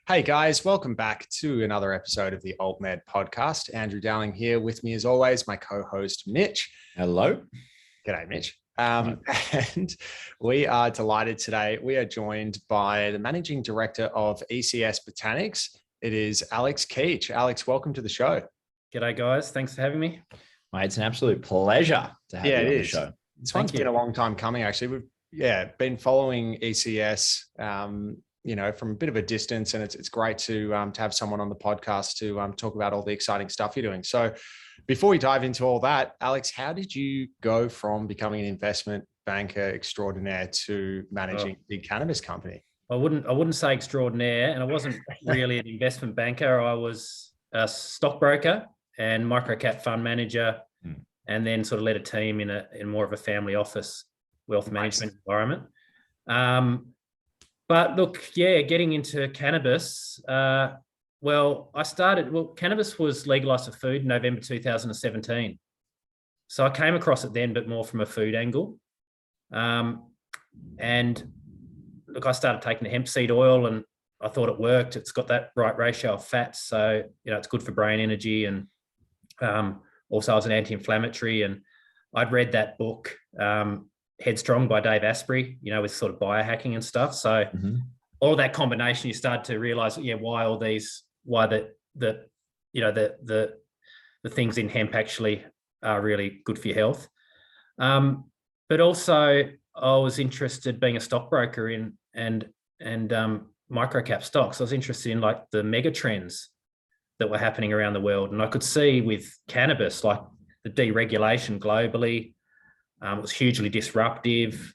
Hey guys, welcome back to another episode of the Altmed podcast. Andrew Dowling here with me as always, my co-host Mitch. Hello. G'day, Mitch. And we are delighted today. We are joined by the Managing Director of ECS Botanics. It is Alex Keach. Alex, welcome to the show. G'day guys, thanks for having me. Mate, it's an absolute pleasure to have you on the show. This one's been a long time coming actually. We've been following ECS from a bit of a distance, and it's great to have someone on the podcast to talk about all the exciting stuff you're doing. So before we dive into all that, Alex, how did you go from becoming an investment banker extraordinaire to managing a big cannabis company? I wouldn't say extraordinaire, and I wasn't really an investment banker. I was a stockbroker and microcap fund manager, and then sort of led a team in more of a family office wealth management environment. But look, getting into cannabis, cannabis was legalized for food in November 2017. So I came across it then, but more from a food angle. And look, I started taking the hemp seed oil and I thought it worked. It's got that right ratio of fats. So, it's good for brain energy. And also as an anti-inflammatory. And I'd read that book, Headstrong by Dave Asprey, with sort of biohacking and stuff. So all that combination, you start to realize, why the things in hemp actually are really good for your health. But also I was interested, being a stockbroker and microcap stocks. I was interested in like the mega trends that were happening around the world. And I could see with cannabis, like the deregulation globally, it was hugely disruptive,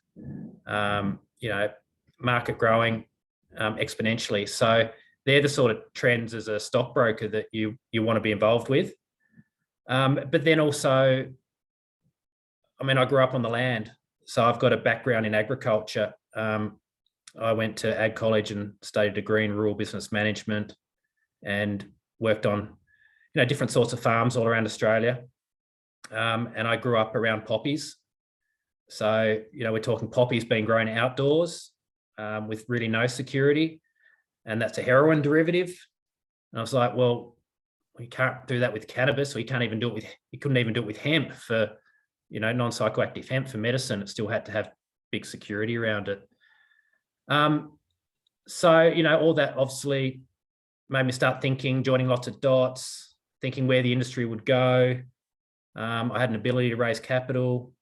market growing exponentially. So they're the sort of trends as a stockbroker that you want to be involved with. But then also, I grew up on the land. So I've got a background in agriculture. I went to ag college and studied a degree in rural business management and worked on, different sorts of farms all around Australia. And I grew up around poppies. So, we're talking poppies being grown outdoors with really no security, and that's a heroin derivative. And I was like, well, we can't do that with cannabis. We couldn't even do it with hemp for, non-psychoactive hemp for medicine. It still had to have big security around it. So, all that obviously made me start thinking, joining lots of dots, thinking where the industry would go. I had an ability to raise capital.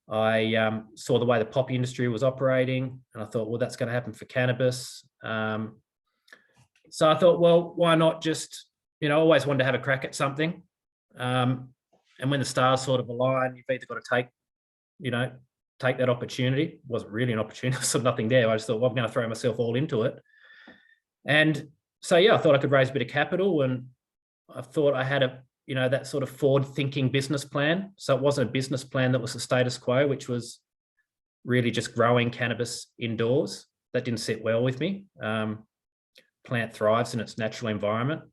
I saw the way the poppy industry was operating, and I thought, well, that's going to happen for cannabis. So I thought, well, why not just, always wanted to have a crack at something. And when the stars sort of align, you've either got to take that opportunity. It wasn't really an opportunity, there was nothing there. I just thought, well, I'm going to throw myself all into it. And so, I thought I could raise a bit of capital, and I thought I had that sort of forward-thinking business plan. So it wasn't a business plan that was the status quo, which was really just growing cannabis indoors. That didn't sit well with me. Plant thrives in its natural environment.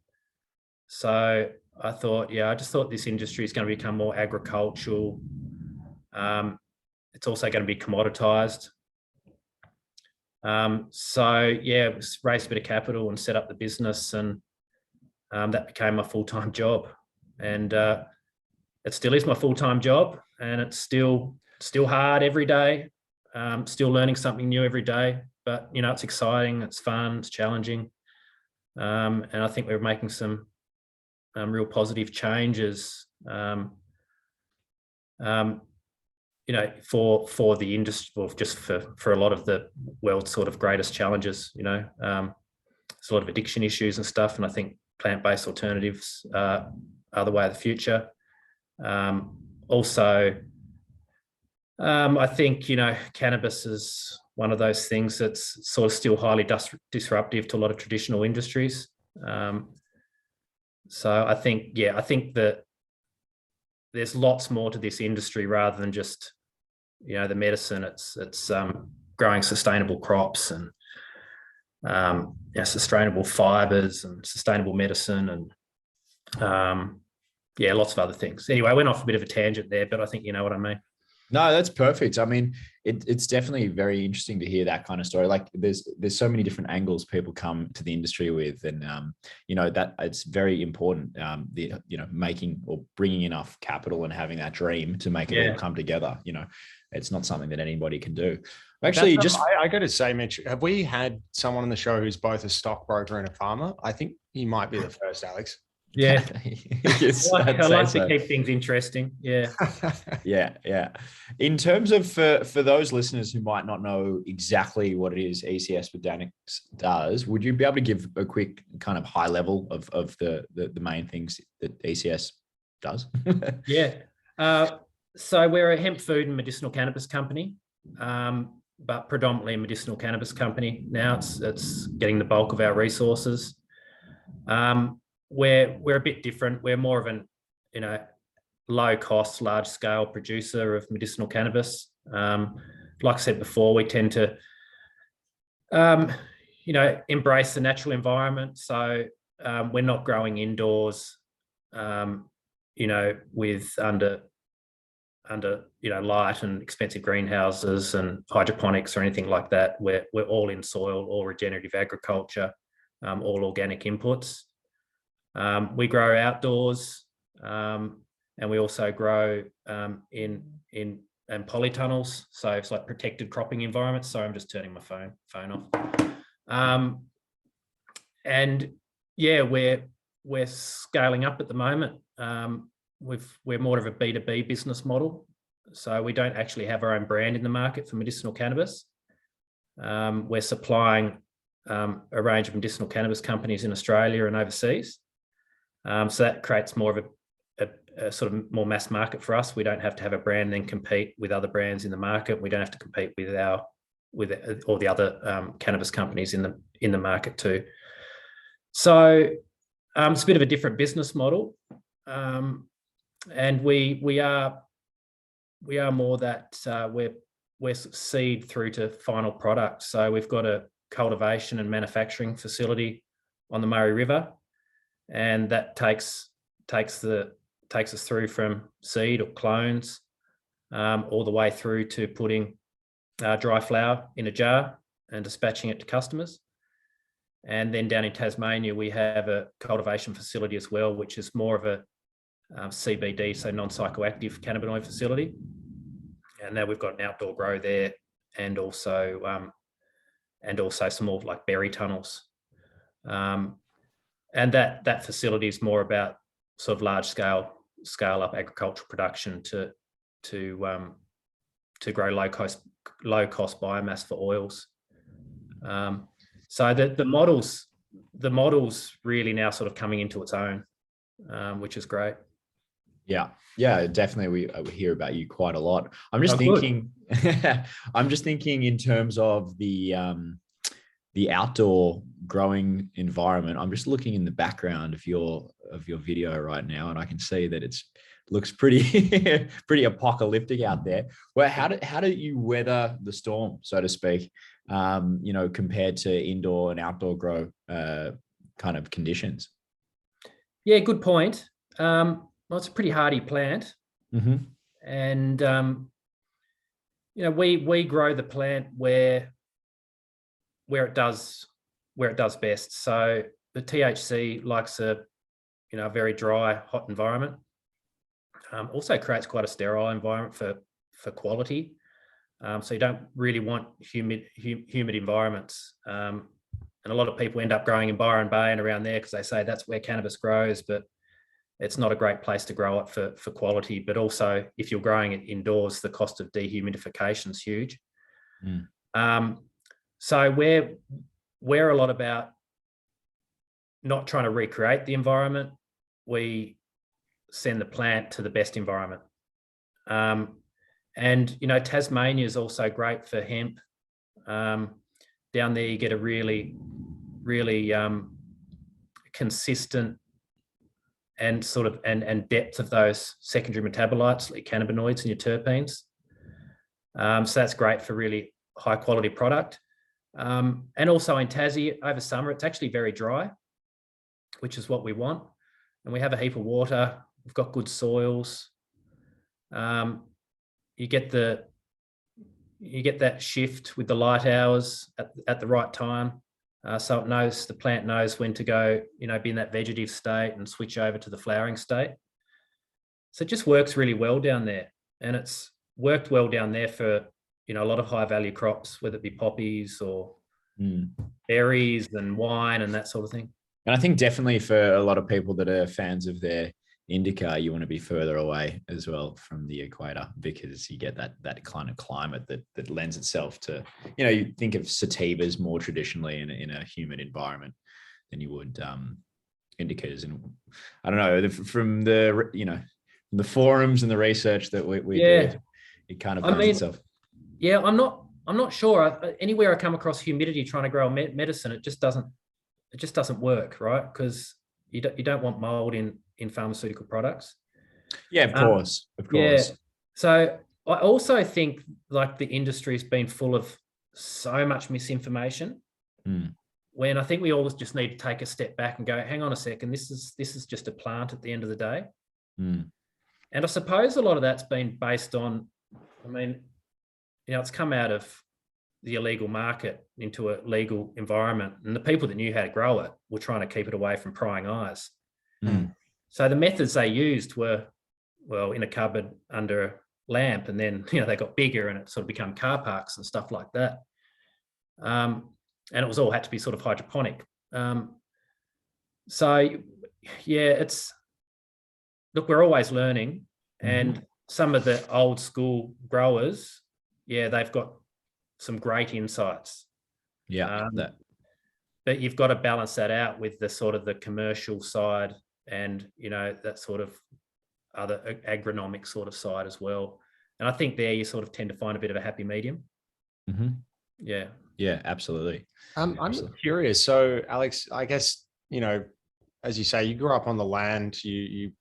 So I thought, I just thought this industry is going to become more agricultural. It's also going to be commoditized. Raised a bit of capital and set up the business, and that became my full-time job. And it still is my full-time job, and it's still hard every day. Still learning something new every day, but it's exciting, it's fun, it's challenging, and I think we're making some real positive changes. For the industry, well, just for a lot of the world's sort of greatest challenges. There's a lot of addiction issues and stuff, and I think plant-based alternatives are the way of the future. I think, cannabis is one of those things that's sort of still highly disruptive to a lot of traditional industries. So I think that there's lots more to this industry rather than just, the medicine. It's growing sustainable crops and sustainable fibers and sustainable medicine and lots of other things. Anyway, I went off a bit of a tangent there, but I think you know what I mean. No, that's perfect. I mean, it's definitely very interesting to hear that kind of story. Like there's so many different angles people come to the industry with, and that it's very important. Making or bringing enough capital and having that dream to make it all come together. It's not something that anybody can do. Actually, I got to say, Mitch, have we had someone on the show who's both a stockbroker and a farmer? I think you might be the first, Alex. Yeah. Yes, I like to keep things interesting. Yeah. Yeah. In terms of for those listeners who might not know exactly what it is ECS Botanics does, would you be able to give a quick kind of high level of the main things that ECS does? Yeah. So we're a hemp food and medicinal cannabis company, but predominantly a medicinal cannabis company. Now it's getting the bulk of our resources. We're a bit different. We're more of an, low cost, large scale producer of medicinal cannabis. Like I said before, we tend to, embrace the natural environment. So we're not growing indoors, with under light and expensive greenhouses and hydroponics or anything like that. We're all in soil, all regenerative agriculture, all organic inputs. We grow outdoors, and we also grow in polytunnels. So it's like protected cropping environments. Sorry, I'm just turning my phone off. And yeah, we're scaling up at the moment. We're more of a B2B business model. So we don't actually have our own brand in the market for medicinal cannabis. We're supplying a range of medicinal cannabis companies in Australia and overseas. So that creates more of a sort of more mass market for us. We don't have to have a brand and then compete with other brands in the market. We don't have to compete with all the other cannabis companies in the market too. So it's a bit of a different business model, and we are more that we're seed through to final product. So we've got a cultivation and manufacturing facility on the Murray River, and that takes us through from seed or clones all the way through to putting dry flower in a jar and dispatching it to customers. And then down in Tasmania, we have a cultivation facility as well, which is more of a CBD, so non-psychoactive cannabinoid facility. And now we've got an outdoor grow there, and also some more like berry tunnels. And that facility is more about sort of large scale up agricultural production to grow low cost biomass for oils. So the model's really now sort of coming into its own, which is great. Yeah, definitely. We hear about you quite a lot. I'm just thinking in terms of the outdoor growing environment. I'm just looking in the background of your video right now, and I can see that looks pretty pretty apocalyptic out there. Well, how do you weather the storm, so to speak? Compared to indoor and outdoor grow kind of conditions. Yeah, good point. Well, it's a pretty hardy plant, and we grow the plant where it does best. So the THC likes a very dry, hot environment. Also creates quite a sterile environment for quality. So you don't really want humid environments. And a lot of people end up growing in Byron Bay and around there because they say that's where cannabis grows, but it's not a great place to grow it for quality. But also, if you're growing it indoors, the cost of dehumidification is huge. So we're a lot about not trying to recreate the environment. We send the plant to the best environment. And Tasmania is also great for hemp. Down there, you get a really, really consistent and sort of and depth of those secondary metabolites, like cannabinoids and your terpenes. So that's great for really high quality product. And also in Tassie over summer, it's actually very dry, which is what we want. And we have a heap of water. We've got good soils. you get that shift with the light hours at the right time. So the plant knows when to go, be in that vegetative state and switch over to the flowering state. So it just works really well down there. And it's worked well down there for, a lot of high value crops, whether it be poppies or berries and wine and that sort of thing. And I think definitely for a lot of people that are fans of their indica, you want to be further away as well from the equator, because you get that kind of climate that lends itself to, you think of sativas more traditionally in a humid environment than you would indicas. And I don't know, from the forums and the research that we do, it kind of lends itself. Yeah, I'm not sure. Anywhere I come across humidity trying to grow a medicine, it just doesn't work, right? Because you don't want mold in pharmaceutical products. Yeah, of course. Yeah. So I also think like the industry's been full of so much misinformation. When I think we all just need to take a step back and go, hang on a second, this is just a plant at the end of the day. And I suppose a lot of that's been based on, it's come out of the illegal market into a legal environment, and the people that knew how to grow it were trying to keep it away from prying eyes. So the methods they used were, in a cupboard under a lamp, and then they got bigger and it sort of become car parks and stuff like that. And it was all had to be sort of hydroponic. So yeah, we're always learning, and some of the old school growers, they've got some great insights. But you've got to balance that out with the sort of the commercial side and, that sort of other agronomic sort of side as well. And I think there you sort of tend to find a bit of a happy medium. Yeah. Yeah, absolutely. I'm curious. So Alex, I guess, as you say, you grew up on the land, you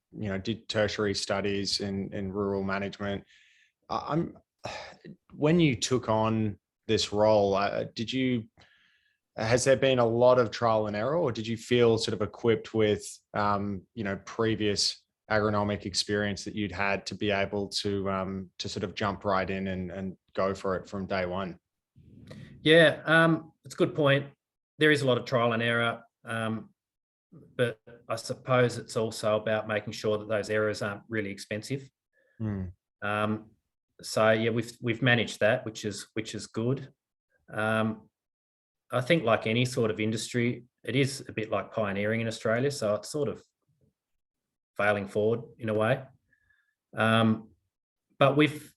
did tertiary studies in rural management. When you took on this role, has there been a lot of trial and error, or did you feel sort of equipped with, previous agronomic experience that you'd had to be able to sort of jump right in and go for it from day one? Yeah, it's a good point. There is a lot of trial and error, but I suppose it's also about making sure that those errors aren't really expensive. So yeah, we've managed that, which is good. I think like any sort of industry, it is a bit like pioneering in Australia, so it's sort of failing forward in a way. But we've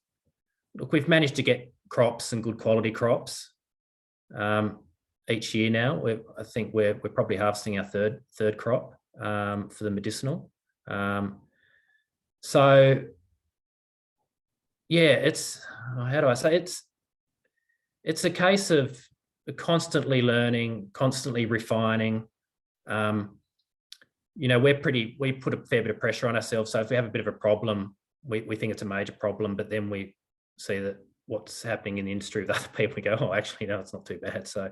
managed to get crops and good quality crops each year now. I think we're probably harvesting our third crop for the medicinal. So yeah, how do I say, it's a case of constantly learning, constantly refining. We put a fair bit of pressure on ourselves. So if we have a bit of a problem, we think it's a major problem, but then we see that what's happening in the industry with other people, we go, oh, actually, no, it's not too bad. So,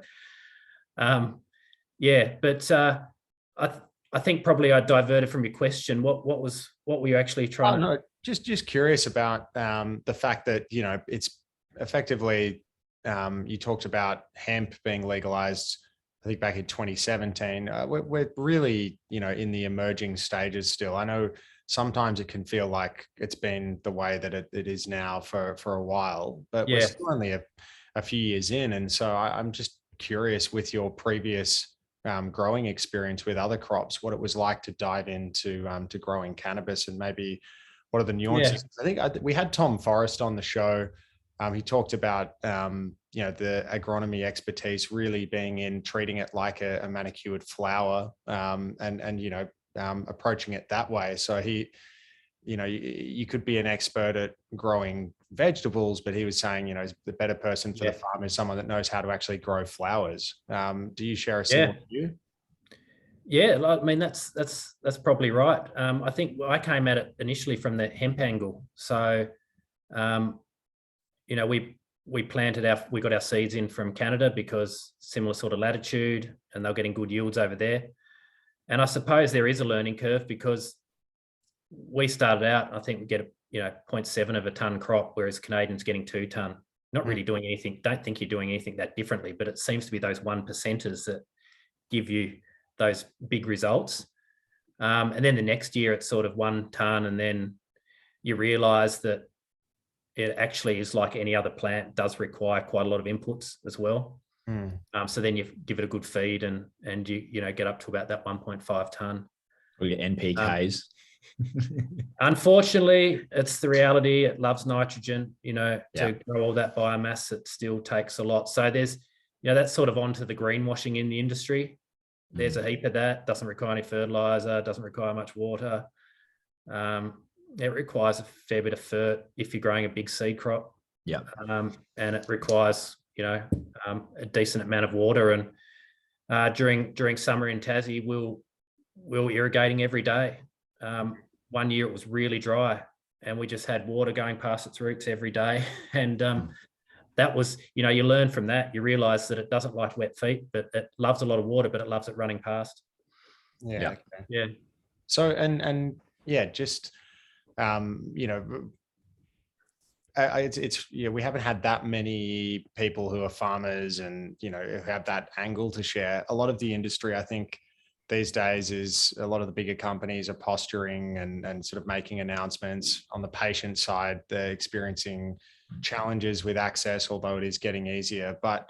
I think probably I diverted from your question. What were you actually trying? No, just curious about the fact that, it's effectively, you talked about hemp being legalized, I think back in 2017. We're really, in the emerging stages still. I know sometimes it can feel like it's been the way that it is now for a while, but we're still only a few years in. And so I'm just curious, with your previous growing experience with other crops, what it was like to dive into to growing cannabis, and maybe what are the nuances. I think we had Tom Forrest on the show. He talked about the agronomy expertise really being in treating it like a manicured flower, and approaching it that way. So you could be an expert at growing vegetables, but he was saying, the better person for the farm is someone that knows how to actually grow flowers. Do you share a similar view? Yeah, I mean, that's probably right. I think I came at it initially from the hemp angle. So, we got our seeds in from Canada because similar sort of latitude, and they're getting good yields over there. And I suppose there is a learning curve because we started out, I think we 0.7 of a ton crop, whereas Canadians getting 2 ton. Not really doing anything. Don't think you're doing anything that differently, but it seems to be those 1%ers that give you those big results. And then the next year it's sort of 1 ton, and then you realise that it actually is like any other plant, does require quite a lot of inputs as well. So then you give it a good feed, and you get up to about that 1.5 ton. We get NPKs. Unfortunately, it's the reality. It loves nitrogen. To grow all that biomass, it still takes a lot. So there's, that's sort of onto the greenwashing in the industry. There's a heap of that. Doesn't require any fertilizer. Doesn't require much water. It requires a fair bit of fert if you're growing a big seed crop. Yeah. And it requires, a decent amount of water. And during summer in Tassie, we're irrigating every day. One year it was really dry, and we just had water going past its roots every day. And that was, you learn from that. You realise that it doesn't like wet feet, but it loves a lot of water, but it loves it running past. Yeah. Okay. Yeah. So, and yeah, just, we haven't had that many people who are farmers and, who have that angle to share. A lot of the industry, I think, these days is a lot of the bigger companies are posturing and sort of making announcements. On the patient side, they're experiencing challenges with access, although it is getting easier. But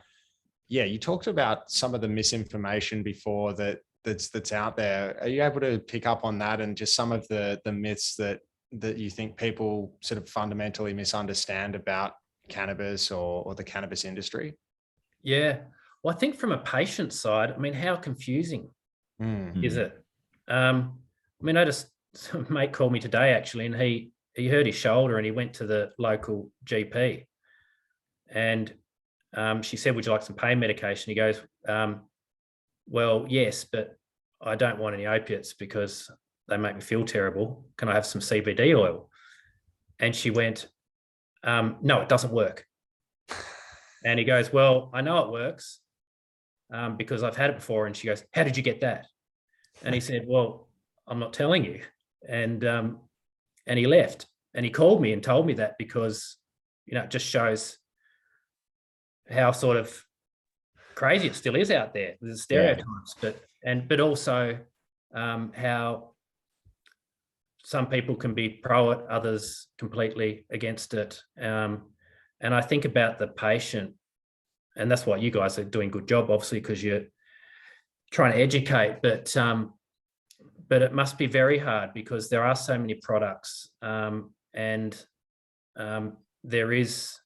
yeah, you talked about some of the misinformation before that's out there. Are you able to pick up on that and just some of the myths that you think people sort of fundamentally misunderstand about cannabis or the cannabis industry? Yeah. Well, I think from a patient side, how confusing is it? I just, a mate called me today actually, and he hurt his shoulder and he went to the local GP, and she said, "Would you like some pain medication?" He goes, "Well, yes, but I don't want any opiates because they make me feel terrible. Can I have some CBD oil?" And she went, "No, it doesn't work." And he goes, "Well, I know it works because I've had it before." And she goes, "How did you get that?" And he said, "Well, I'm not telling you." And he left, and he called me and told me that because, it just shows how sort of crazy it still is out there. There's stereotypes, but also how some people can be pro it, others completely against it. And I think about the patient, and that's why you guys are doing a good job, obviously, because you're trying to educate, but it must be very hard because there are so many products, and there isn't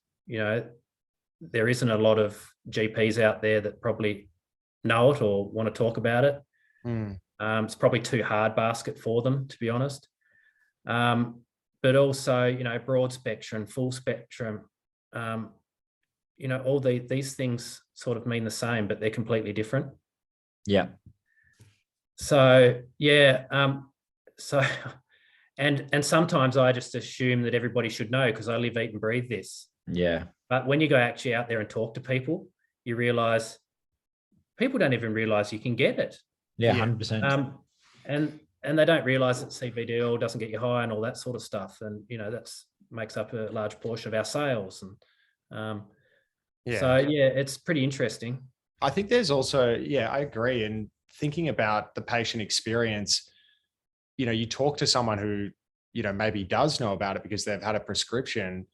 a lot of GPs out there that probably know it or want to talk about it. It's probably too hard basket for them, to be honest. But also, broad spectrum, full spectrum, all these things sort of mean the same, but they're completely different. Yeah. So, yeah. And sometimes I just assume that everybody should know because I live, eat and breathe this. Yeah. But when you go actually out there and talk to people, you realize people don't even realize you can get it. Yeah, 100%. And they don't realize that CBD oil doesn't get you high and all that sort of stuff. And, that's makes up a large portion of our sales. And so, yeah, it's pretty interesting. I think there's also, I agree. And thinking about the patient experience, you talk to someone who, maybe does know about it because they've had a prescription.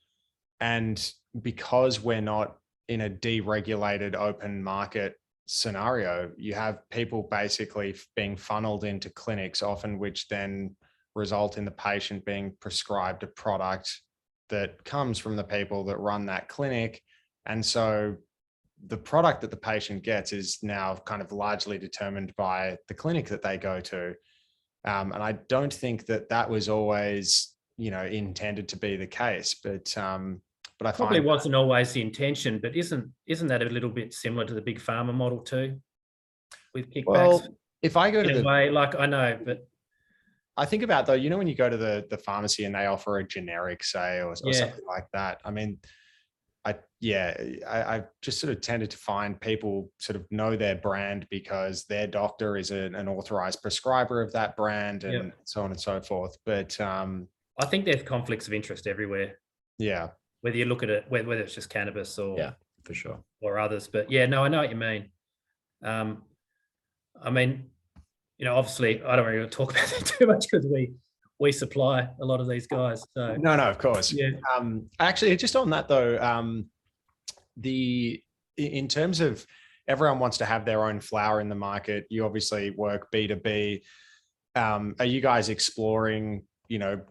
And because we're not in a deregulated open market scenario, you have people basically being funneled into clinics, often which then result in the patient being prescribed a product that comes from the people that run that clinic. And so the product that the patient gets is now kind of largely determined by the clinic that they go to. And I don't think that was always, intended to be the case, but I probably find wasn't always the intention, but isn't that a little bit similar to the big pharma model too, with kickbacks? Well, if I go to the way, like I know, but I think about though, when you go to the pharmacy and they offer a generic, say, or something like that. I mean, I just sort of tended to find people sort of know their brand because their doctor is an authorized prescriber of that brand and so on and so forth. But I think there's conflicts of interest everywhere. Yeah. Whether you look at it, whether it's just cannabis or Yeah, for sure, or others. But yeah, no, I know what you mean. I mean, obviously, I don't really talk about that too much because we supply a lot of these guys. So No, of course. yeah. Actually, just on that though, in terms of everyone wants to have their own flower in the market, you obviously work B2B. Are you guys exploring,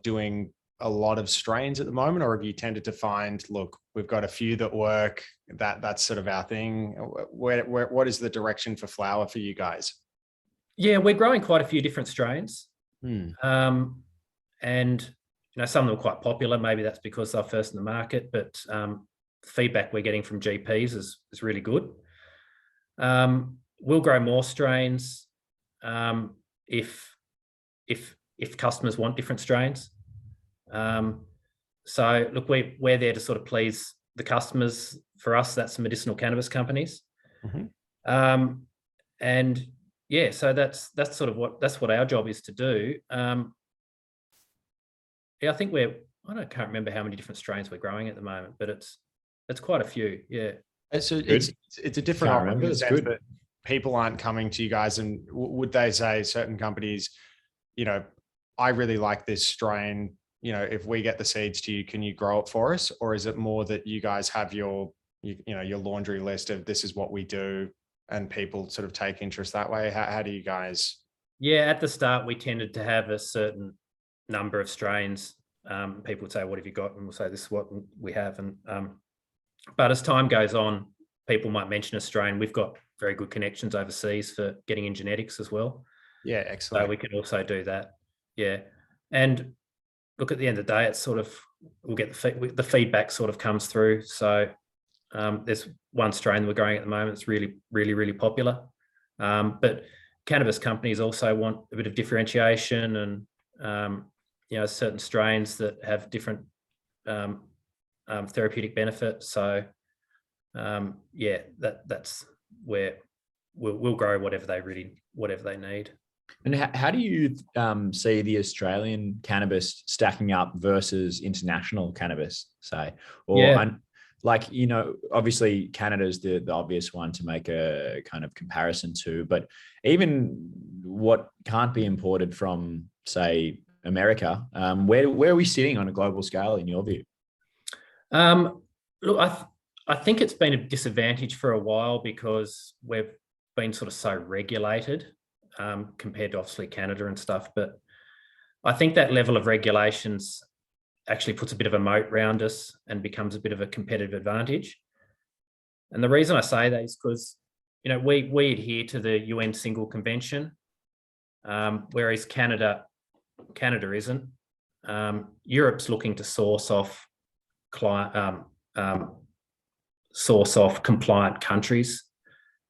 doing a lot of strains at the moment, or have you tended to find, look, we've got a few that work, that's sort of our thing? What is the direction for flower for you guys? Yeah, we're growing quite a few different strains. And some of them are quite popular. Maybe that's because they're first in the market, but feedback we're getting from GPs is really good. We'll grow more strains if customers want different strains. So look, we're there to sort of please the customers. For us, that's the medicinal cannabis companies. And yeah, so that's sort of what our job is to do. Yeah, I think can't remember how many different strains we're growing at the moment, but it's quite a few. Yeah. So it's a different offering in the sense that people aren't coming to you guys, and would they say certain companies, I really like this strain, if we get the seeds to you, can you grow it for us? Or is it more that you guys have your laundry list of this is what we do, and people sort of take interest that way? How do you guys? Yeah, at the start, we tended to have a certain number of strains. People would say, what have you got? And we'll say, this is what we have. And but as time goes on, people might mention a strain. We've got very good connections overseas for getting in genetics as well. Yeah, excellent. So we can also do that. Yeah. And look, at the end of the day, it's sort of, we'll get the feedback sort of comes through. So there's one strain that we're growing at the moment. It's really, really, really popular. But cannabis companies also want a bit of differentiation and, certain strains that have different therapeutic benefits. So yeah, that's where we'll grow whatever they need. And how do you see the Australian cannabis stacking up versus international cannabis, say? Or obviously Canada's the obvious one to make a kind of comparison to, but even what can't be imported from, say, America, where are we sitting on a global scale in your view? Look, I think it's been a disadvantage for a while because we've been sort of so regulated compared to obviously Canada and stuff. But I think that level of regulations actually puts a bit of a moat around us and becomes a bit of a competitive advantage. And the reason I say that is because, we adhere to the UN Single Convention, whereas Canada isn't. Europe's looking to source off compliant countries.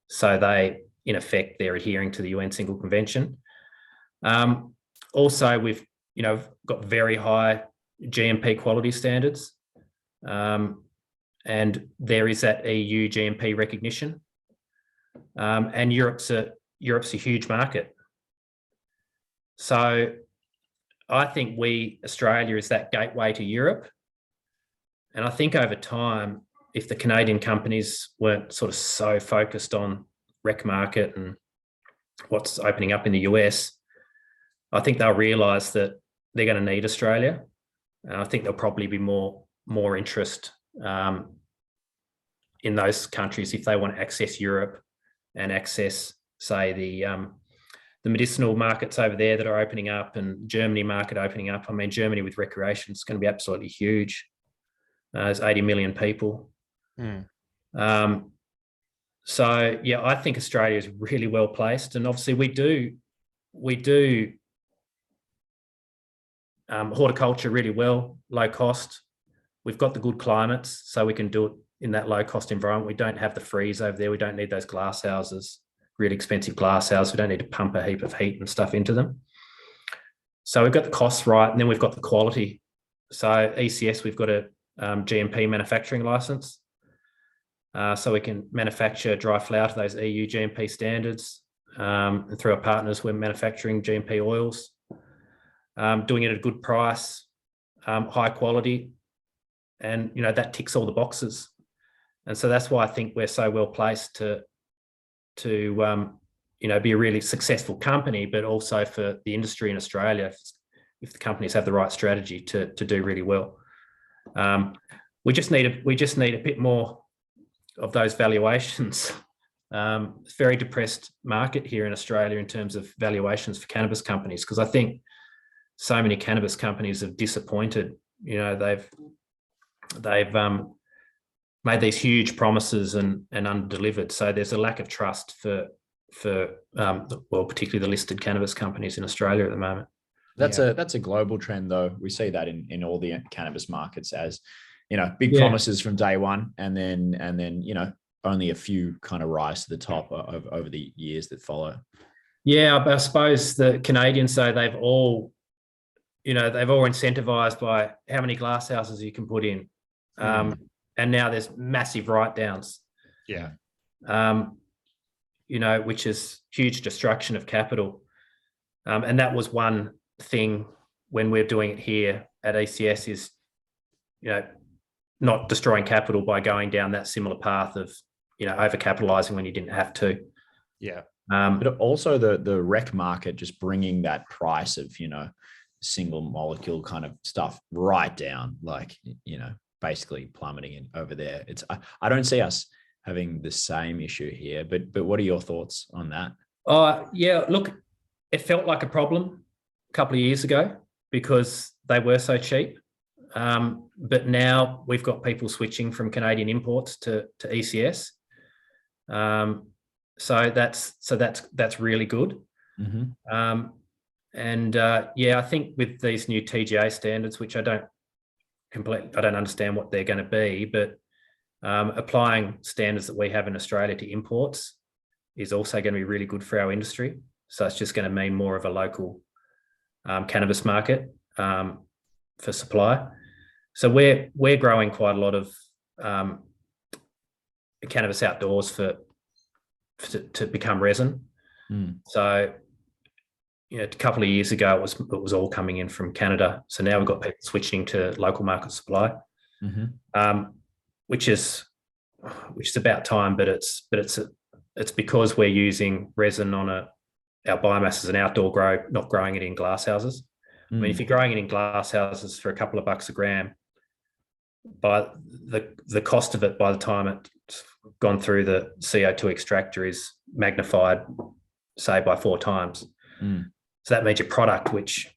So they, in effect, they're adhering to the UN Single Convention. Also, we've, got very high GMP quality standards. And there is that EU GMP recognition. And Europe's a huge market. So I think Australia is that gateway to Europe. And I think over time, if the Canadian companies weren't sort of so focused on rec market and what's opening up in the US, I think they'll realise that they're going to need Australia. And I think there'll probably be more interest in those countries if they want to access Europe and access, say, the medicinal markets over there that are opening up, and Germany market opening up. I mean, Germany with recreation is going to be absolutely huge. There's 80 million people. So yeah, I think Australia is really well placed, and obviously we do horticulture really well, low cost. We've got the good climates, so we can do it in that low cost environment. We don't have the freeze over there. We don't need those glass houses, really expensive glass houses. We don't need to pump a heap of heat and stuff into them. So we've got the costs right, and then we've got the quality. So ECS, we've got a GMP manufacturing license. So we can manufacture dry flower to those EU GMP standards. And through our partners, we're manufacturing GMP oils, doing it at a good price. high quality, and that ticks all the boxes. And so that's why I think we're so well placed to be a really successful company, but also for the industry in Australia, if the companies have the right strategy to do really well. We just need a bit more of those valuations. It's a very depressed market here in Australia in terms of valuations for cannabis companies, because I think so many cannabis companies have disappointed. They've made these huge promises and undelivered. So there's a lack of trust for particularly the listed cannabis companies in Australia at the moment. That's a global trend, though. We see that in all the cannabis markets as, big promises from day one, and then only a few kind of rise to the top over the years that follow. Yeah, I suppose the Canadians, so they've all incentivized by how many glass houses you can put in. And now there's massive write-downs. Yeah. Which is huge destruction of capital. And that was one thing when we're doing it here at ECS is, not destroying capital by going down that similar path of, overcapitalizing when you didn't have to. Yeah. But also the rec market, just bringing that price of, single molecule kind of stuff right down, like, basically plummeting in over there. I don't see us having the same issue here, but what are your thoughts on that? Yeah, look, it felt like a problem a couple of years ago because they were so cheap. But now we've got people switching from Canadian imports to ECS. So that's really good. Mm-hmm. I think with these new TGA standards, which I don't understand what they're going to be, but applying standards that we have in Australia to imports is also going to be really good for our industry. So it's just going to mean more of a local cannabis market for supply. So we're growing quite a lot of cannabis outdoors to become resin. So a couple of years ago it was all coming in from Canada. So now we've got people switching to local market supply, which is about time. But it's because we're using resin on our biomass as an outdoor grow, not growing it in glass houses. I mean, if you're growing it in glass houses for a couple of bucks a gram, by the cost of it by the time it's gone through the CO2 extractor is magnified, say, by 4 times. So that means your product, which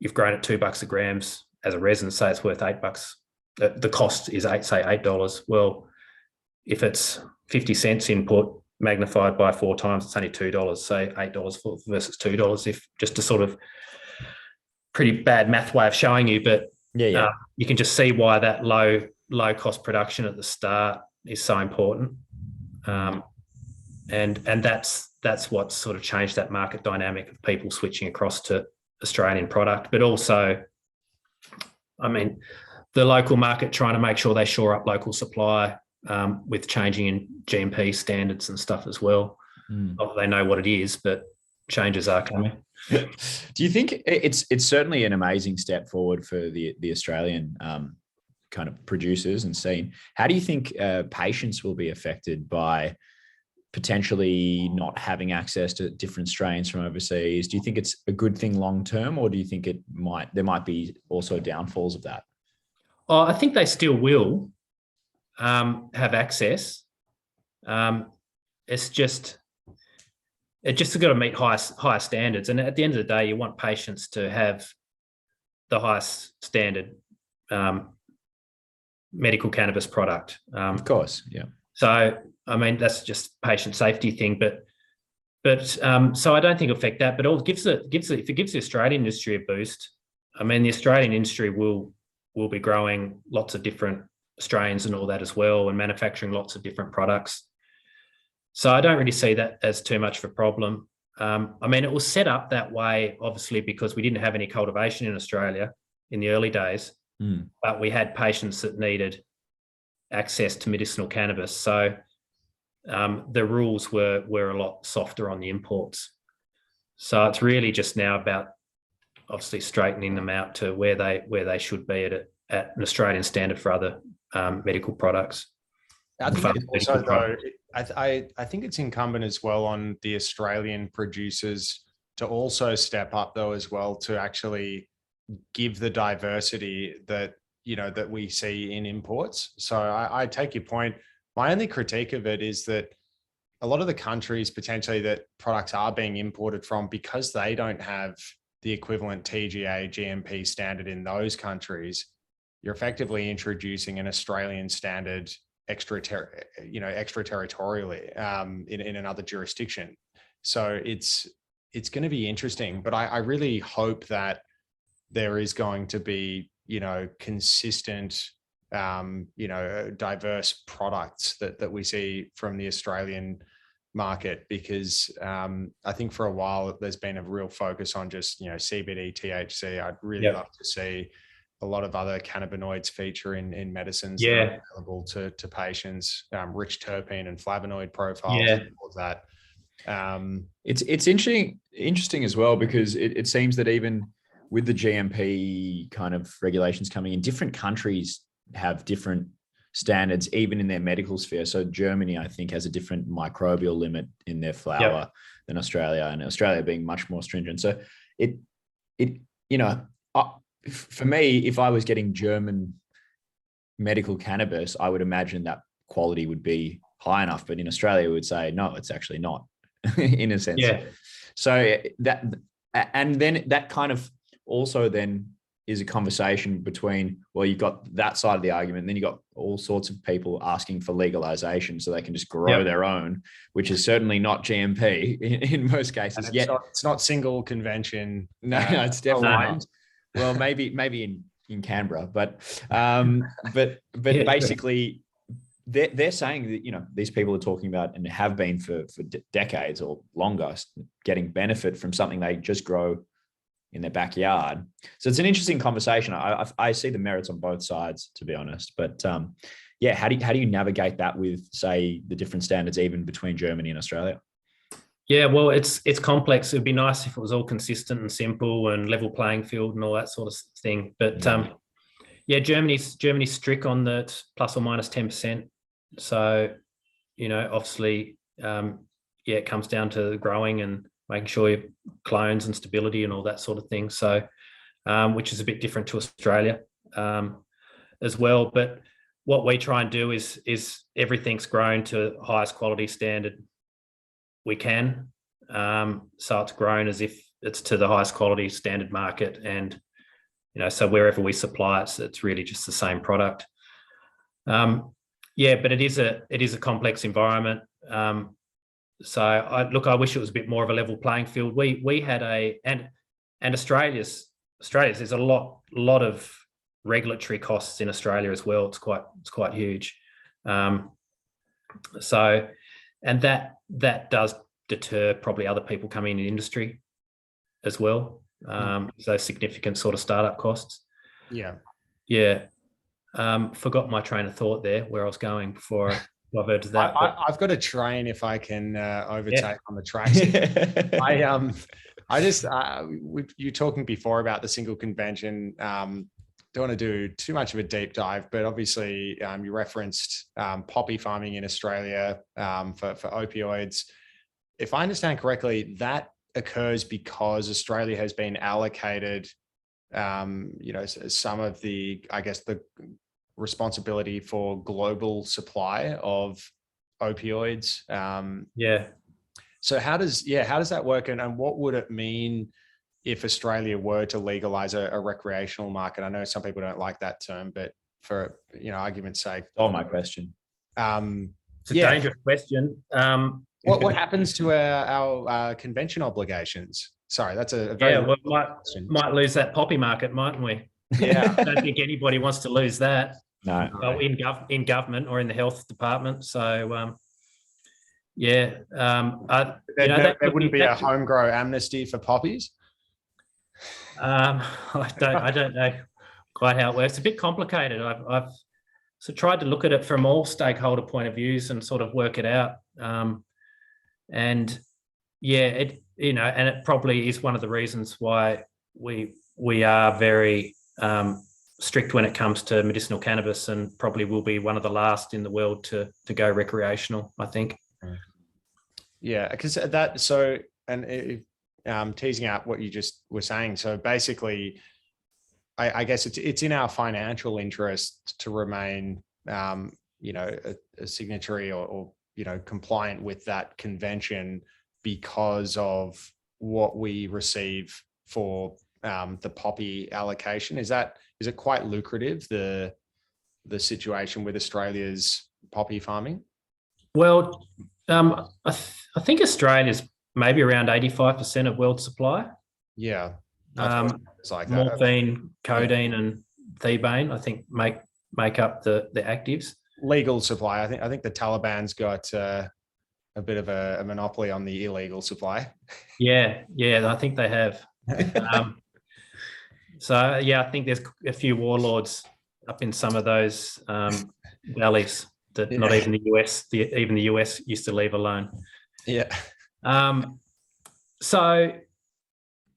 you've grown at $2 a gram as a resin, say it's worth $8. The cost is $8. Well, if it's 50 cents input magnified by 4 times, it's only $2. So $8 versus $2. If just a sort of pretty bad math way of showing you, but you can just see why that low cost production at the start is so important. And that's what sort of changed that market dynamic of people switching across to Australian product, but also, I mean, the local market trying to make sure they shore up local supply with changing in GMP standards and stuff as well. Not that they know what it is, but changes are coming. Do you think it's certainly an amazing step forward for the Australian kind of producers and scene? How do you think patients will be affected by potentially not having access to different strains from overseas? Do you think it's a good thing long term, or do you think there might be also downfalls of that? I think they still will have access. It's just got to meet higher standards, and at the end of the day, you want patients to have the highest standard medical cannabis product. Of course, yeah. So, I mean, that's just patient safety thing, but so I don't think it'll affect that. But if it gives the Australian industry a boost, I mean, the Australian industry will be growing lots of different strains and all that as well, and manufacturing lots of different products. So I don't really see that as too much of a problem. I mean, it was set up that way, obviously, because we didn't have any cultivation in Australia in the early days, but we had patients that needed access to medicinal cannabis. So the rules were a lot softer on the imports. So it's really just now about obviously straightening them out to where they should be at an Australian standard for other medical products. I think also, though, I think it's incumbent as well on the Australian producers to also step up, though, as well, to actually give the diversity that, you know, that we see in imports. So I take your point. My only critique of it is that a lot of the countries potentially that products are being imported from, because they don't have the equivalent TGA GMP standard in those countries, you're effectively introducing an Australian standard extraterritorially in another jurisdiction. So it's going to be interesting, but I really hope that there is going to be, you know, consistent, diverse products that we see from the Australian market, because I think for a while there's been a real focus on just, you know, CBD, THC. I'd really love to see a lot of other cannabinoids feature in medicines that are available to patients, rich terpene and flavonoid profiles, and all of that. It's interesting as well, because it seems that even with the GMP kind of regulations coming in, different countries have different standards, even in their medical sphere. So Germany, I think, has a different microbial limit in their flower than Australia, and Australia being much more stringent. So for me, if I was getting German medical cannabis, I would imagine that quality would be high enough. But in Australia, we would say, no, it's actually not, in a sense. Yeah. So and then that kind of also then is a conversation between, well, you've got that side of the argument, and then you've got all sorts of people asking for legalization so they can just grow their own, which is certainly not GMP in most cases. It's not single convention. No, it's definitely not. Well, maybe in Canberra, but basically they're saying that, you know, these people are talking about, and have been for decades or longer, getting benefit from something they just grow in their backyard. So it's an interesting conversation. I see the merits on both sides, to be honest. But how do you navigate that with, say, the different standards even between Germany and Australia? Yeah, well, it's complex. It'd be nice if it was all consistent and simple and level playing field and all that sort of thing. But Germany's strict on that plus or minus 10%. So, you know, obviously, it comes down to growing and making sure you clones and stability and all that sort of thing. So, which is a bit different to Australia as well. But what we try and do is everything's grown to highest quality standard we can. So it's grown as if it's to the highest quality standard market. And, you know, so wherever we supply it, it's really just the same product. But it is a complex environment. So I wish it was a bit more of a level playing field. We had and Australia's there's a lot of regulatory costs in Australia as well. It's quite huge. So, and that does deter probably other people coming in the industry as well. So significant sort of startup costs. Forgot my train of thought there, where I was going before I diverted that. I've got a train if I can overtake on the tracks. You're talking before about the single convention. Don't want to do too much of a deep dive, but obviously you referenced poppy farming in Australia for opioids. If I understand correctly, that occurs because Australia has been allocated, some of the, I guess, the responsibility for global supply of opioids. So how does that work, and what would it mean if Australia were to legalize a recreational market? I know some people don't like that term, but for, you know, argument's sake. Oh, my question. It's a dangerous question. What happens to our convention obligations? Sorry, that's a very might lose that poppy market, mightn't we? Yeah, I don't think anybody wants to lose that. No. Well, in government or in the health department. So there wouldn't be a home grow amnesty for poppies. I don't know quite how it works. It's a bit complicated. I've tried to look at it from all stakeholder point of views and sort of work it out. And it probably is one of the reasons why we are very strict when it comes to medicinal cannabis, and probably will be one of the last in the world to go recreational, I think. Yeah, because teasing out what you just were saying. So basically, I guess it's in our financial interest to remain, a signatory or compliant with that convention because of what we receive for the poppy allocation. Is it quite lucrative, the situation with Australia's poppy farming? Well, I think Australia's maybe around 85% of world supply. Yeah. It's like morphine, codeine, and thebaine, I think, make up the actives. Legal supply. I think the Taliban's got a bit of a monopoly on the illegal supply. Yeah, I think they have. So yeah, I think there's a few warlords up in some of those valleys that not even the US used to leave alone. Yeah. So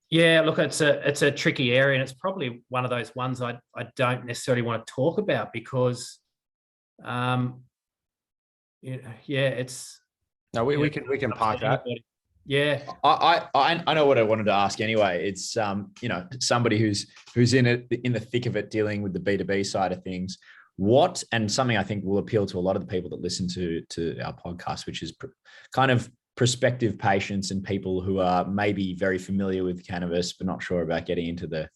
yeah, look, it's a tricky area, and it's probably one of those ones I don't necessarily want to talk about because, it's. No, we can park that. Yeah, I know what I wanted to ask anyway. It's somebody who's in the thick of it, dealing with the B2B side of things. What, and something I think will appeal to a lot of the people that listen to our podcast, which is kind of prospective patients and people who are maybe very familiar with cannabis but not sure about getting into the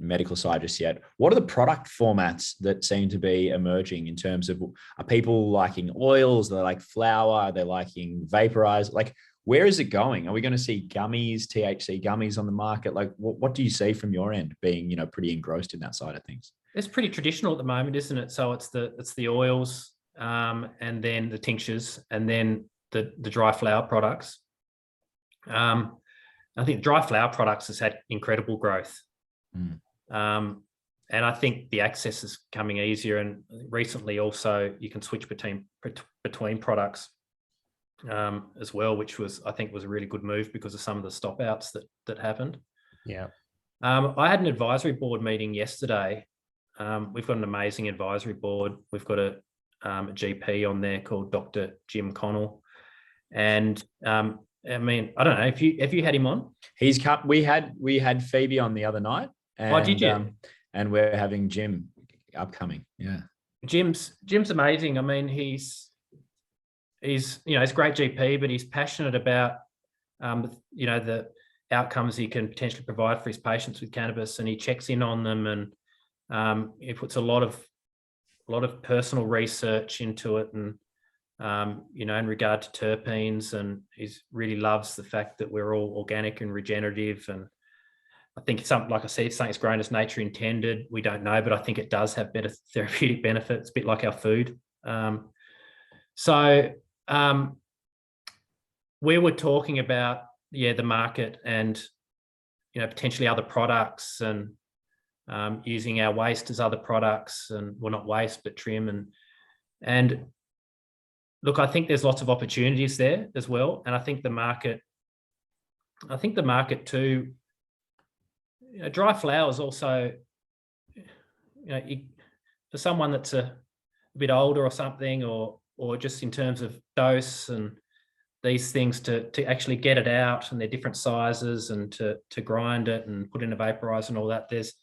medical side just yet. What are the product formats that seem to be emerging in terms of, are people liking oils? They're like flower? They're liking vaporized? Like, where is it going? Are we going to see gummies, THC gummies on the market? Like, what do you see from your end, being pretty engrossed in that side of things? It's pretty traditional at the moment, isn't it? So it's the oils, and then the tinctures, and then the dry flower products. I think dry flower products has had incredible growth. And I think the access is coming easier. And recently also you can switch between products as well, which I think was a really good move because of some of the stop outs that happened. Yeah. I had an advisory board meeting yesterday. We've got an amazing advisory board. We've got a GP on there called Dr. Jim Connell. And I mean, I don't know if you had him on. He's come. We had Phoebe on the other night. And, did you? And we're having Jim upcoming. Yeah. Jim's amazing. I mean, he's a great GP, but he's passionate about the outcomes he can potentially provide for his patients with cannabis, and he checks in on them, and he puts a lot of personal research into it, and in regard to terpenes, and he really loves the fact that we're all organic and regenerative. And I think it's something, like I said, something's grown as nature intended. We don't know, but I think it does have better therapeutic benefits, a bit like our food. We were talking about the market and potentially other products, and using our waste as other products, and well, not waste but trim, and look, I think there's lots of opportunities there as well. And I think the market too, dry flowers also, for someone that's a bit older or something, or just in terms of dose and these things, to actually get it out, and they're different sizes, and to grind it and put in a vaporizer and all that, there's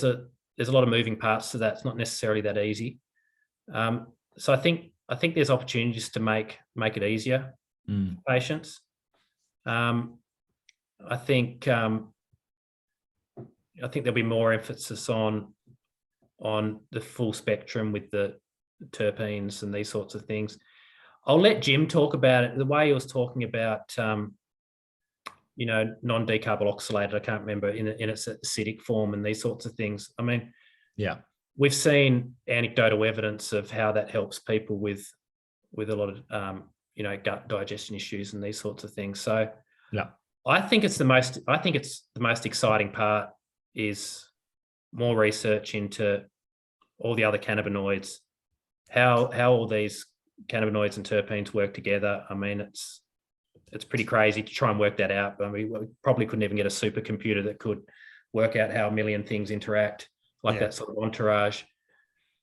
a lot of moving parts to that. It's not necessarily that easy. So I think there's opportunities to make it easier for patients. I think there'll be more emphasis on the full spectrum with the terpenes and these sorts of things. I'll let Jim talk about it. The way he was talking about, non-decarboxylated, I can't remember, in its acidic form and these sorts of things. I mean, yeah, we've seen anecdotal evidence of how that helps people with a lot of gut digestion issues and these sorts of things. So yeah, I think it's the most exciting part is more research into all the other cannabinoids, how all these cannabinoids and terpenes work together. I mean, it's pretty crazy to try and work that out. I mean, we probably couldn't even get a supercomputer that could work out how a million things interact, like that sort of entourage.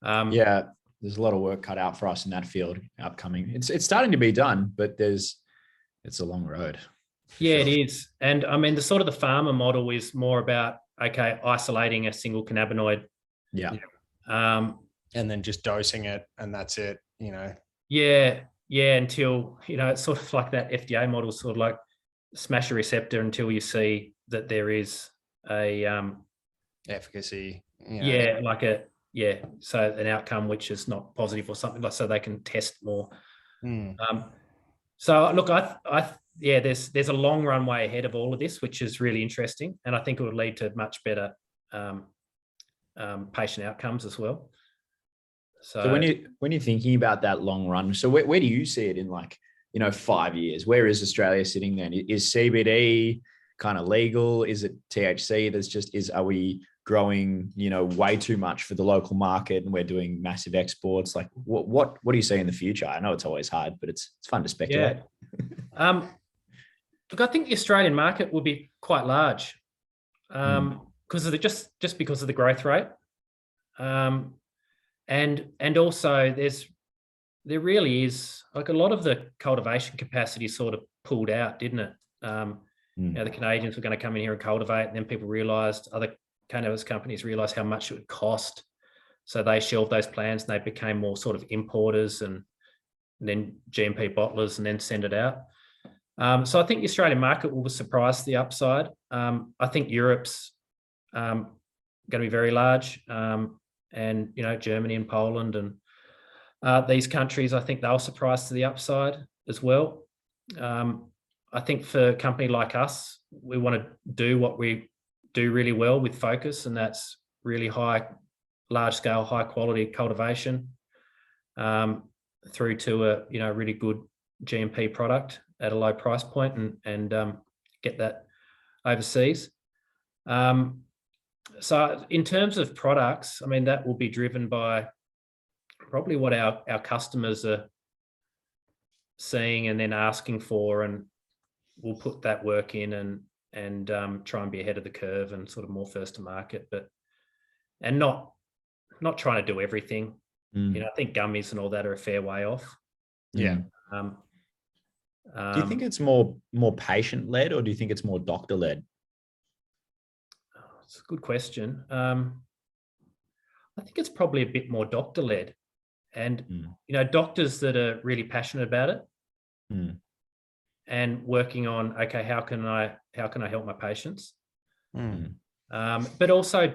Yeah, there's a lot of work cut out for us in that field upcoming. It's starting to be done, but it's a long road. Yeah, it is. And I mean, the sort of the farmer model is more about, okay, isolating a single cannabinoid. Yeah. And then just dosing it, and that's it, you know. Yeah, until, you know, it's sort of like that FDA model, sort of like smash a receptor until you see that there is a efficacy. Yeah, so an outcome which is not positive or something, like, so they can test more. So look, there's a long runway ahead of all of this, which is really interesting, and I think it would lead to much better patient outcomes as well. So when you're thinking about that long run, so where do you see it in, like, 5 years? Where is Australia sitting then? Is CBD kind of legal? Is it THC? Are we growing, way too much for the local market and we're doing massive exports? Like what do you see in the future? I know it's always hard, but it's fun to speculate. Look, I think the Australian market will be quite large because of just because of the growth rate. And also there really is, like, a lot of the cultivation capacity sort of pulled out, didn't it? The Canadians were going to come in here and cultivate, and then people realized, other cannabis companies realized how much it would cost. So they shelved those plans and they became more sort of importers and then GMP bottlers and then send it out. So I think the Australian market will surprise to the upside. I think Europe's going to be very large. And, Germany and Poland and these countries, I think they'll surprise to the upside as well. I think for a company like us, we want to do what we do really well with focus, and that's really large scale, high quality cultivation through to a really good GMP product at a low price point and get that overseas. So in terms of products, I mean, that will be driven by probably what our customers are seeing and then asking for, and we'll put that work in and try and be ahead of the curve and sort of more first to market, and not trying to do everything. I think gummies and all that are a fair way off. Yeah. Do you think it's more patient led, or do you think it's more doctor led? It's a good question. I think it's probably a bit more doctor led, and doctors that are really passionate about it and working on, okay, how can I help my patients? But also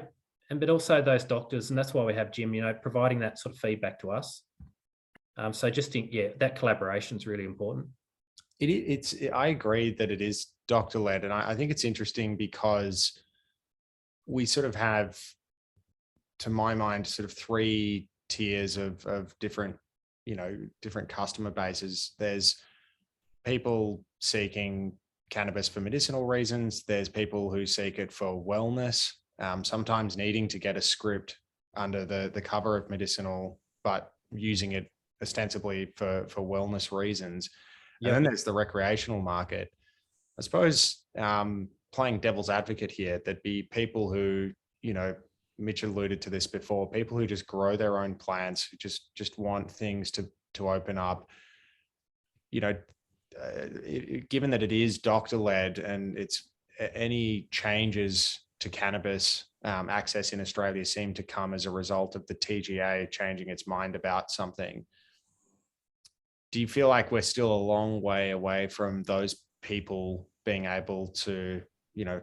those doctors, and that's why we have Jim, providing that sort of feedback to us. So just think, that collaboration is really important. I agree that it is doctor led, and I think it's interesting because we sort of have, to my mind, sort of three tiers of different, different customer bases. There's people seeking cannabis for medicinal reasons. There's people who seek it for wellness, sometimes needing to get a script under the cover of medicinal, but using it ostensibly for wellness reasons. And then there's the recreational market. I suppose playing devil's advocate here, there'd be people who, Mitch alluded to this before, people who just grow their own plants, who just want things to open up. Given that it is doctor led and it's any changes to cannabis access in Australia seem to come as a result of the TGA changing its mind about something. Do you feel like we're still a long way away from those people being able to,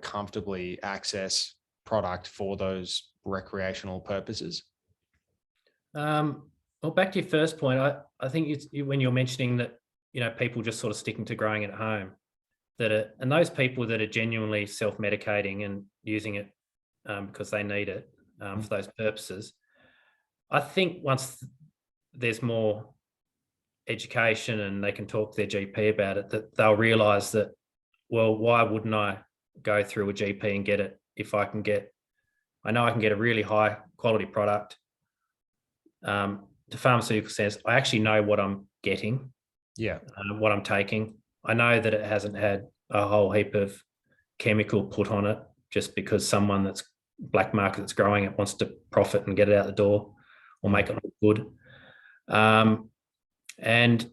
comfortably access product for those recreational purposes? Well, back to your first point, I think when you're mentioning that, people just sort of sticking to growing it at home, and those people that are genuinely self-medicating and using it because they need it for those purposes, I think once there's more education and they can talk to their GP about it, that they'll realise that, well, why wouldn't I go through a GP and get it if I know I can get a really high quality product. To pharmaceutical sense, I actually know what I'm getting, what I'm taking. I know that it hasn't had a whole heap of chemical put on it just because someone that's black market that's growing it wants to profit and get it out the door or make it look good. And,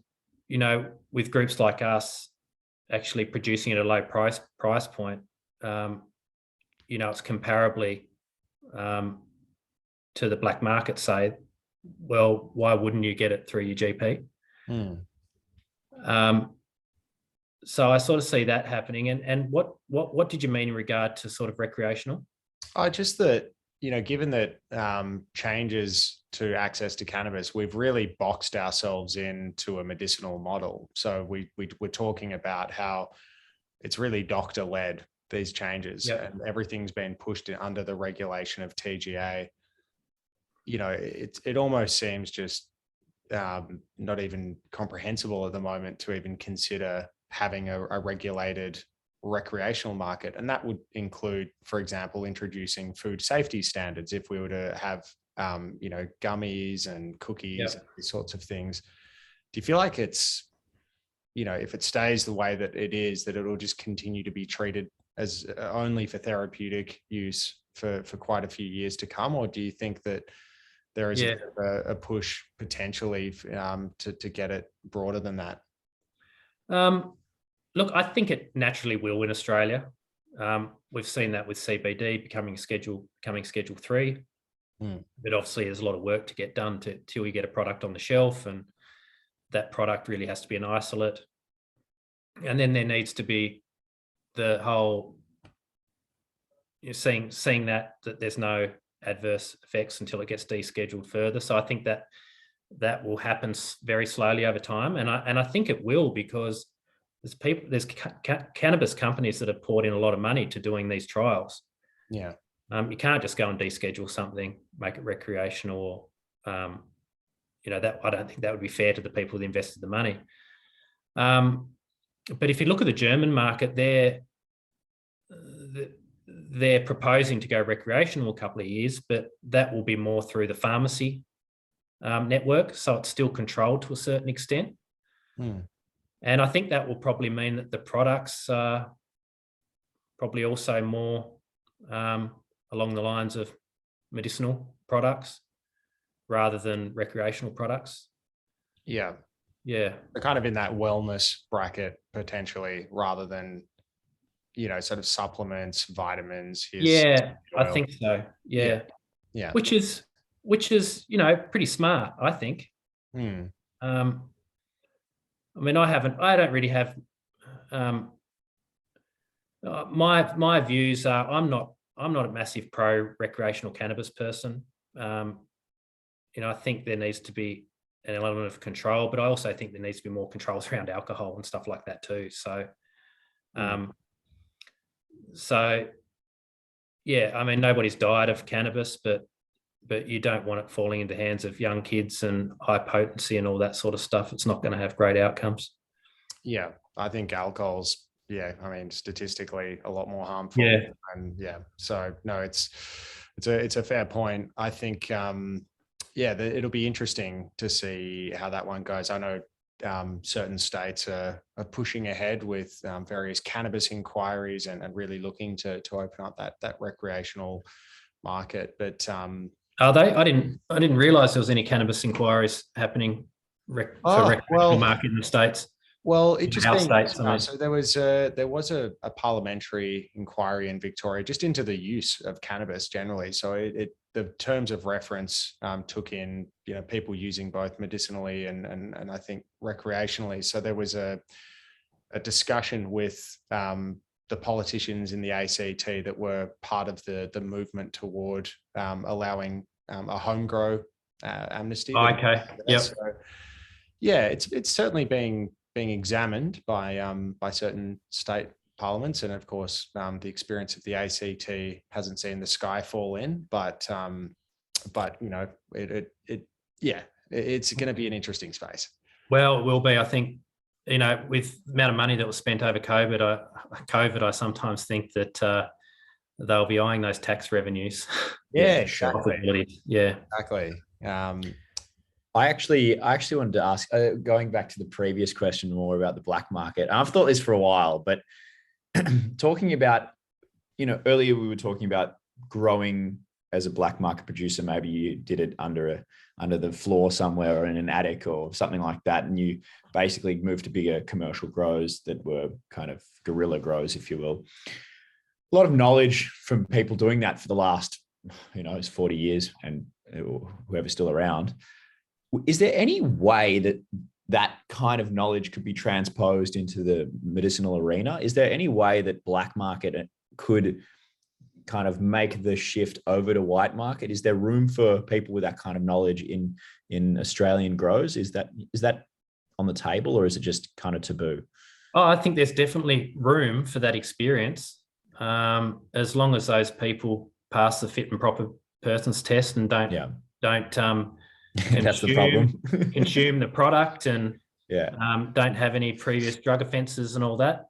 you know, with groups like us actually producing at a low price point, you know, it's comparably to the black market, say, well, why wouldn't you get it through your GP? So I sort of see that happening. And what did you mean in regard to sort of recreational? Just that, you know, given that changes to access to cannabis, we've really boxed ourselves into a medicinal model. So we're talking about how it's really doctor-led, these changes, and everything's been pushed under the regulation of TGA. You know, it almost seems just not even comprehensible at the moment to even consider having a regulated recreational market. And that would include, for example, introducing food safety standards if we were to have, you know, gummies and cookies and these sorts of things. Do you feel like it's, you know, if it stays the way that it is, that it'll just continue to be treated as only for therapeutic use for quite a few years to come? Or do you think that there is a push potentially to get it broader than that? Look, I think it naturally will in Australia. We've seen that with CBD becoming Schedule 3. But obviously there's a lot of work to get done till you get a product on the shelf, and that product really has to be an isolate. And then there needs to be the whole, you're seeing that there's no adverse effects until it gets descheduled further. So I think that will happen very slowly over time, and I think it will, because there's cannabis companies that have poured in a lot of money to doing these trials. Yeah. You can't just go and deschedule something, make it recreational, or you know, that I don't think that would be fair to the people that invested the money. But if you look at the German market, they're proposing to go recreational a couple of years, but that will be more through the pharmacy network, so it's still controlled to a certain extent. And I think that will probably mean that the products are probably also more along the lines of medicinal products rather than recreational products. Yeah. Yeah. They're kind of in that wellness bracket potentially, rather than, you know, sort of supplements, vitamins. I think so. Yeah. Which is, you know, pretty smart, I think. I mean, I don't really have, my views are, I'm not a massive pro recreational cannabis person. You know, I think there needs to be an element of control, but I also think there needs to be more controls around alcohol and stuff like that too. So, yeah, I mean, nobody's died of cannabis, but you don't want it falling into hands of young kids and high potency and all that sort of stuff. It's not going to have great outcomes. Yeah, I think alcohol's, I mean, statistically a lot more harmful. Yeah. And so no, it's a fair point. I think, it'll be interesting to see how that one goes. I know certain states are pushing ahead with various cannabis inquiries and really looking to open up that recreational market. But are they? I didn't realize there was any cannabis inquiries happening for recreational market in the States. Well, it just so there was a parliamentary inquiry in Victoria just into the use of cannabis generally. So the terms of reference took in, you know, people using both medicinally and I think recreationally. So there was a discussion with the politicians in the ACT that were part of the movement toward allowing a home grow amnesty. Oh, okay. Yep. So, yeah, it's certainly being examined by certain state parliaments, and of course the experience of the ACT hasn't seen the sky fall in, but you know, it's going to be an interesting space. Well, it will be. I think, you know, with the amount of money that was spent over COVID, I sometimes think that they'll be eyeing those tax revenues. Yeah, exactly. Yeah, exactly. I actually wanted to ask, going back to the previous question more about the black market. I've thought this for a while, but talking about, earlier we were talking about growing as a black market producer. Maybe you did it under the floor somewhere or in an attic or something like that, and you basically moved to bigger commercial grows that were kind of guerrilla grows, if you will. A lot of knowledge from people doing that for the last, it's 40 years, and whoever's still around. Is there any way that kind of knowledge could be transposed into the medicinal arena? Is there any way that black market could kind of make the shift over to white market? Is there room for people with that kind of knowledge in Australian grows? Is that on the table, or is it just kind of taboo? Oh, I think there's definitely room for that experience, as long as those people pass the fit and proper persons test and don't that's the problem. consume the product and don't have any previous drug offences and all that.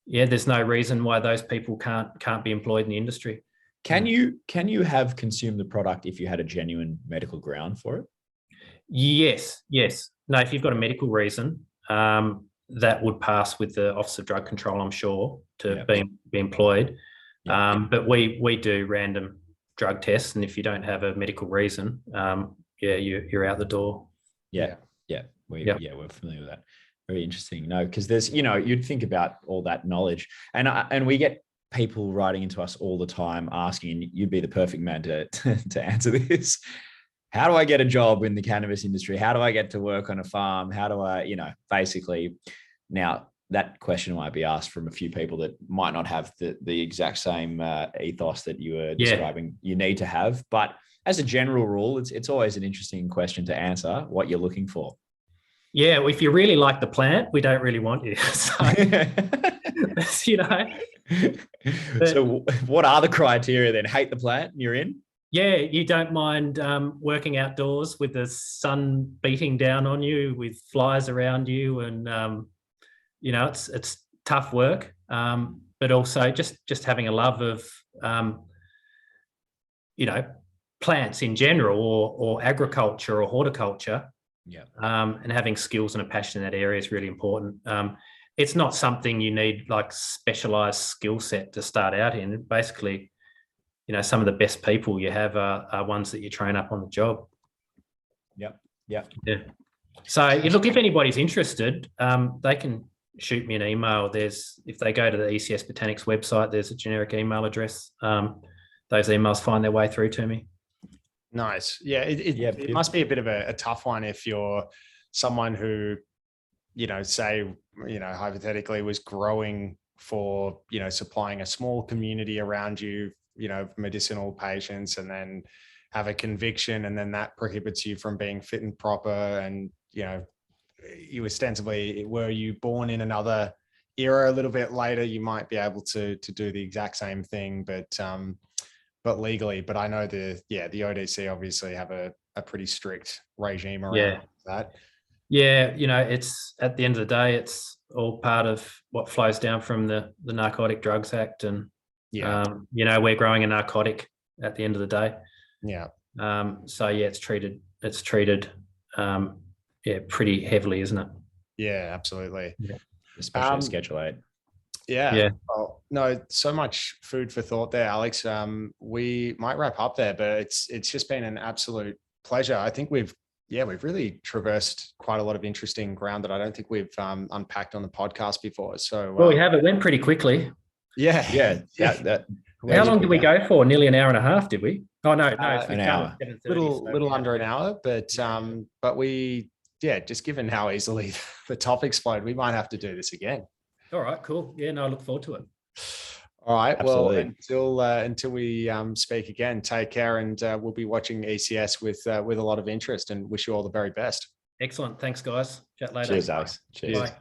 There's no reason why those people can't be employed in the industry. Can you have consumed the product if you had a genuine medical ground for it? Yes. No, if you've got a medical reason, that would pass with the Office of Drug Control, I'm sure, to be employed. But we do random drug tests, and if you don't have a medical reason, you're out the door. We're familiar with that. Very interesting. No, because there's, you'd think about all that knowledge, and we get people writing into us all the time asking, and you'd be the perfect man to answer this. How do I get a job in the cannabis industry? How do I get to work on a farm? How do I, basically, now that question might be asked from a few people that might not have the exact same ethos that you were describing you need to have. But as a general rule, it's always an interesting question to answer what you're looking for. Yeah, if you really like the plant, we don't really want you. So what are the criteria then? Hate the plant and you're in? Yeah, you don't mind working outdoors with the sun beating down on you, with flies around you, and it's tough work, but also just having a love of plants in general, or agriculture or horticulture. And having skills and a passion in that area is really important. It's not something you need like specialized skill set to start out in. Basically, some of the best people you have are ones that you train up on the job. Yeah. So look, if anybody's interested, they can shoot me an email. If they go to the ECS Botanics website, there's a generic email address. Those emails find their way through to me. Nice. Yeah, it must be a bit of a tough one if you're someone who, say, hypothetically was growing for, supplying a small community around you, medicinal patients, and then have a conviction, and then that prohibits you from being fit and proper. And, you ostensibly, were you born in another era a little bit later, you might be able to do the exact same thing, but legally. But I know the ODC obviously have a pretty strict regime around that. Yeah, it's, at the end of the day, it's all part of what flows down from the Narcotic Drugs Act, and we're growing a narcotic at the end of the day. It's treated pretty heavily, isn't it? Yeah, absolutely. Especially Schedule 8. Yeah. Well, no, so much food for thought there, Alex. We might wrap up there, but it's just been an absolute pleasure. I think we've really traversed quite a lot of interesting ground that I don't think we've unpacked on the podcast before. So we have. It went pretty quickly. Yeah. How long did we go for? Nearly an hour and a half, did we? Oh no, an hour. Little under an hour, but we, just given how easily the topics flowed, we might have to do this again. All right, cool. Yeah, no, I look forward to it. All right. Absolutely. Well, until we speak again, take care, and we'll be watching ECS with a lot of interest, and wish you all the very best. Excellent. Thanks, guys. Chat later. Cheers, Alex. Cheers. Bye.